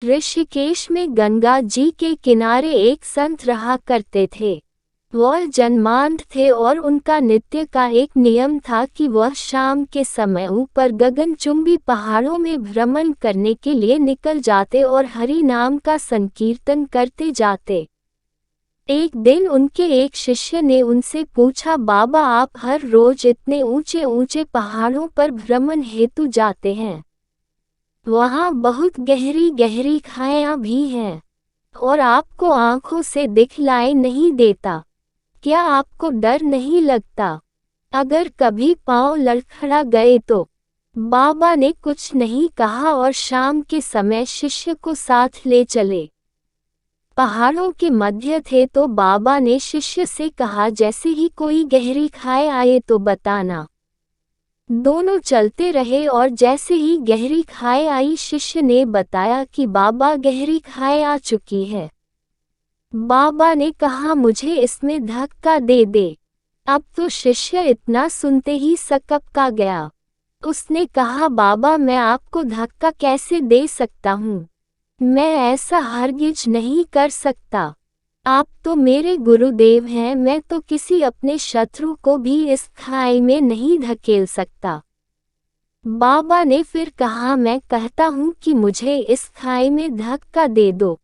ऋषिकेश में गंगा जी के किनारे एक संत रहा करते थे। वह जन्मांध थे और उनका नित्य का एक नियम था कि वह शाम के समय ऊपर गगनचुंबी पहाड़ों में भ्रमण करने के लिए निकल जाते और हरि नाम का संकीर्तन करते जाते। एक दिन उनके एक शिष्य ने उनसे पूछा, बाबा आप हर रोज इतने ऊंचे ऊंचे पहाड़ों पर भ्रमण हेतु जाते हैं, वहाँ बहुत गहरी गहरी खाइयाँ भी हैं और आपको आंखों से दिखलाई नहीं देता, क्या आपको डर नहीं लगता? अगर कभी पाँव लड़खड़ा गए तो? बाबा ने कुछ नहीं कहा और शाम के समय शिष्य को साथ ले चले। पहाड़ों के मध्य थे तो बाबा ने शिष्य से कहा, जैसे ही कोई गहरी खाई आए तो बताना। दोनों चलते रहे और जैसे ही गहरी खाई आई शिष्य ने बताया कि बाबा गहरी खाई आ चुकी है। बाबा ने कहा, मुझे इसमें धक्का दे दे। अब तो शिष्य इतना सुनते ही सकपका गया। उसने कहा, बाबा मैं आपको धक्का कैसे दे सकता हूँ, मैं ऐसा हरगिज नहीं कर सकता। आप तो मेरे गुरुदेव हैं, मैं तो किसी अपने शत्रु को भी इस खाई में नहीं धकेल सकता। बाबा ने फिर कहा, मैं कहता हूँ कि मुझे इस खाई में धक्का दे दो।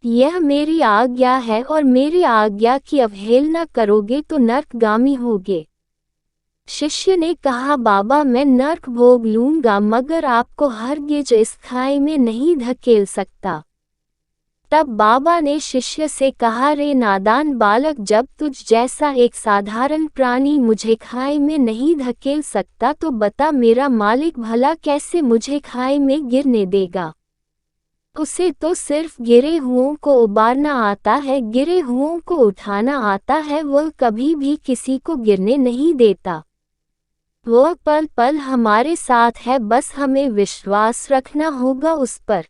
यह मेरी आज्ञा है और मेरी आज्ञा की अवहेलना करोगे तो नरकगामी होगे। शिष्य ने कहा, बाबा मैं नरक भोग लूंगा मगर आपको हरगिज इस खाई में नहीं धकेल सकता। तब बाबा ने शिष्य से कहा, रे नादान बालक, जब तुझ जैसा एक साधारण प्राणी मुझे खाई में नहीं धकेल सकता तो बता मेरा मालिक भला कैसे मुझे खाई में गिरने देगा? उसे तो सिर्फ गिरे हुओं को उबारना आता है, गिरे हुओं को उठाना आता है, वह कभी भी किसी को गिरने नहीं देता। वह पल पल हमारे साथ है, बस हमें विश्वास रखना होगा उस पर।